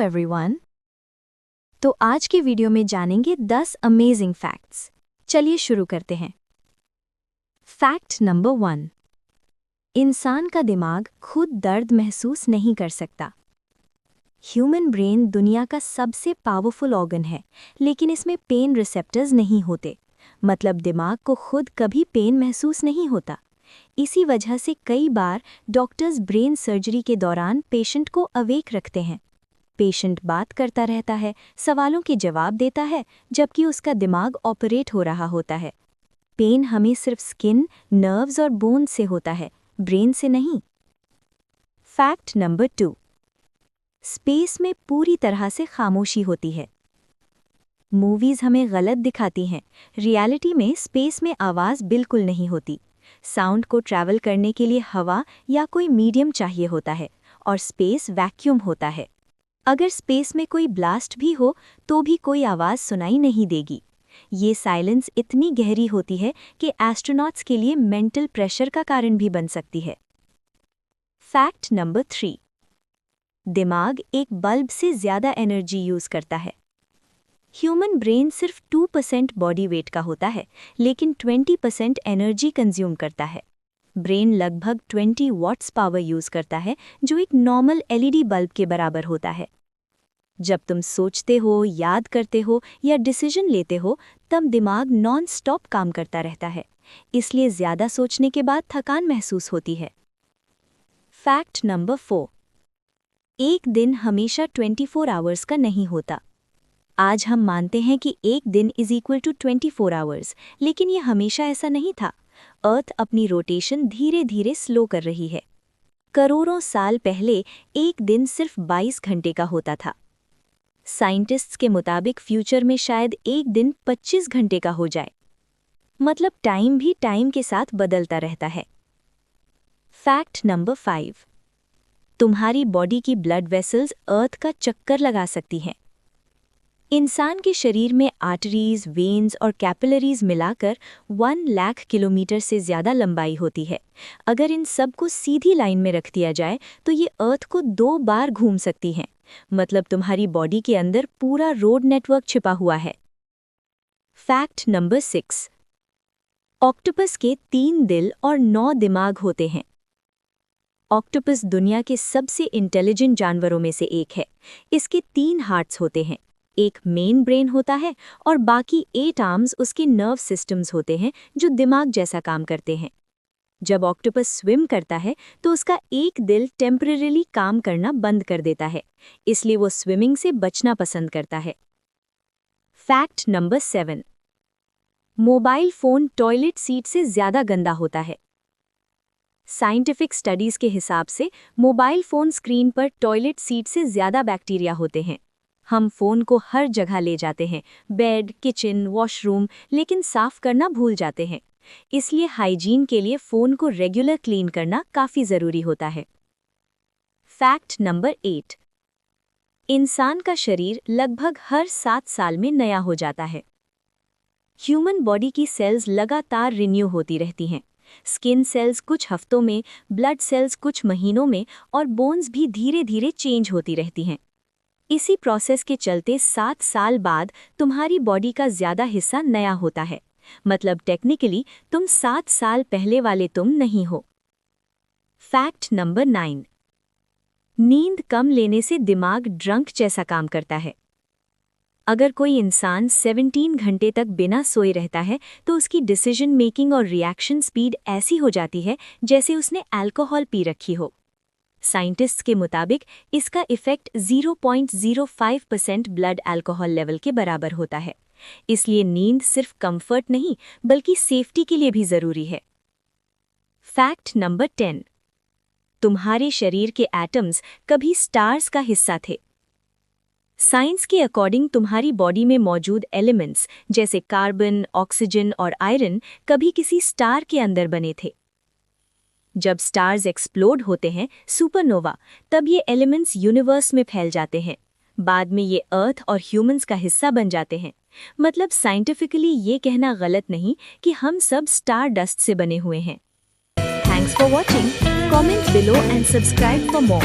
Everyone. तो आज के वीडियो में जानेंगे 10 अमेजिंग फैक्ट्स। चलिए शुरू करते हैं। Fact number 1। इंसान का दिमाग खुद दर्द महसूस नहीं कर सकता। ह्यूमन ब्रेन दुनिया का सबसे पावरफुल ऑर्गन है, लेकिन इसमें पेन रिसेप्टर्स नहीं होते। मतलब दिमाग को खुद कभी पेन महसूस नहीं होता। इसी वजह से कई बार डॉक्टर्स ब्रेन सर्जरी के दौरान पेशेंट को अवेक रखते हैं। पेशेंट बात करता रहता है, सवालों के जवाब देता है, जबकि उसका दिमाग ऑपरेट हो रहा होता है। पेन हमें सिर्फ स्किन, नर्व्स और बोन से होता है, ब्रेन से नहीं। Fact number 2। स्पेस में पूरी तरह से खामोशी होती है। मूवीज हमें गलत दिखाती हैं। रियलिटी में स्पेस में आवाज़ बिल्कुल नहीं होती। साउंड को ट्रैवल करने के लिए हवा या कोई मीडियम चाहिए होता है, और स्पेस वैक्यूम होता है। अगर स्पेस में कोई ब्लास्ट भी हो तो भी कोई आवाज़ सुनाई नहीं देगी। ये साइलेंस इतनी गहरी होती है कि एस्ट्रोनॉट्स के लिए मेंटल प्रेशर का कारण भी बन सकती है। Fact number 3। दिमाग एक बल्ब से ज़्यादा एनर्जी यूज़ करता है। ह्यूमन ब्रेन सिर्फ 2% बॉडी वेट का होता है, लेकिन 20% एनर्जी कंज्यूम करता है। ब्रेन लगभग 20 वॉट्स पावर यूज़ करता है, जो एक नॉर्मल एलईडी बल्ब के बराबर होता है। जब तुम सोचते हो, याद करते हो या डिसीजन लेते हो, तब दिमाग नॉन स्टॉप काम करता रहता है। इसलिए ज़्यादा सोचने के बाद थकान महसूस होती है। Fact number 4। एक दिन हमेशा 24 आवर्स का नहीं होता। आज हम मानते हैं कि एक दिन इज इक्वल टू 24 आवर्स, लेकिन ये हमेशा ऐसा नहीं था। अर्थ अपनी रोटेशन धीरे धीरे स्लो कर रही है। करोड़ों साल पहले एक दिन सिर्फ 22 घंटे का होता था। साइंटिस्ट्स के मुताबिक फ्यूचर में शायद एक दिन 25 घंटे का हो जाए। मतलब टाइम भी टाइम के साथ बदलता रहता है। Fact number 5। तुम्हारी बॉडी की ब्लड वेसल्स अर्थ का चक्कर लगा सकती हैं। इंसान के शरीर में आर्टरीज, वेन्स और कैपिलरीज मिलाकर 1 लाख किलोमीटर से ज़्यादा लंबाई होती है। अगर इन सब को सीधी लाइन में रख दिया जाए तो ये अर्थ को 2 बार घूम सकती हैं। मतलब तुम्हारी बॉडी के अंदर पूरा रोड नेटवर्क छिपा हुआ है। Fact number 6। ऑक्टोपस के 3 दिल और 9 दिमाग होते हैं। ऑक्टोपस दुनिया के सबसे इंटेलिजेंट जानवरों में से एक है। इसके 3 हार्ट्स होते हैं। एक मेन ब्रेन होता है और बाकी 8 आर्म्स उसके नर्व सिस्टम्स होते हैं, जो दिमाग जैसा काम करते हैं। जब ऑक्टोपस स्विम करता है तो उसका एक दिल टेम्परेरीली काम करना बंद कर देता है, इसलिए वो स्विमिंग से बचना पसंद करता है। Fact number 7। Mobile phone toilet seat से ज़्यादा गंदा होता है। साइंटिफिक स्टडीज़ के हिसाब से मोबाइल फ़ोन स्क्रीन पर टॉयलेट सीट से ज़्यादा बैक्टीरिया होते हैं। हम फ़ोन को हर जगह ले जाते हैं, बेड, किचन, वॉशरूम, लेकिन साफ़ करना भूल जाते हैं। इसलिए हाइजीन के लिए फ़ोन को रेगुलर क्लीन करना काफ़ी ज़रूरी होता है। Fact number 8। इंसान का शरीर लगभग हर 7 साल में नया हो जाता है। ह्यूमन बॉडी की सेल्स लगातार रिन्यू होती रहती हैं। स्किन सेल्स कुछ हफ्तों में, ब्लड सेल्स कुछ महीनों में और बोन्स भी धीरे धीरे चेंज होती रहती हैं। इसी प्रोसेस के चलते 7 साल बाद तुम्हारी बॉडी का ज़्यादा हिस्सा नया होता है। मतलब टेक्निकली तुम 7 साल पहले वाले तुम नहीं हो। Fact number 9। नींद कम लेने से दिमाग ड्रंक जैसा काम करता है। अगर कोई इंसान 17 घंटे तक बिना सोए रहता है तो उसकी डिसीजन मेकिंग और रिएक्शन स्पीड ऐसी हो जाती है जैसे उसने अल्कोहल पी रखी हो। साइंटिस्ट्स के मुताबिक इसका इफेक्ट 0.05% ब्लड अल्कोहल लेवल के बराबर होता है। इसलिए नींद सिर्फ कंफर्ट नहीं बल्कि सेफ्टी के लिए भी ज़रूरी है। Fact number 10। तुम्हारे शरीर के एटम्स कभी स्टार्स का हिस्सा थे। साइंस के अकॉर्डिंग तुम्हारी बॉडी में मौजूद एलिमेंट्स जैसे कार्बन, ऑक्सीजन और आयरन कभी किसी स्टार के अंदर बने थे। जब स्टार्स एक्सप्लोड होते हैं, सुपरनोवा, तब ये एलिमेंट्स यूनिवर्स में फैल जाते हैं। बाद में ये अर्थ और ह्यूमंस का हिस्सा बन जाते हैं। मतलब साइंटिफिकली ये कहना गलत नहीं कि हम सब स्टार डस्ट से बने हुए हैं। Thanks for watching. Comment below and subscribe for more.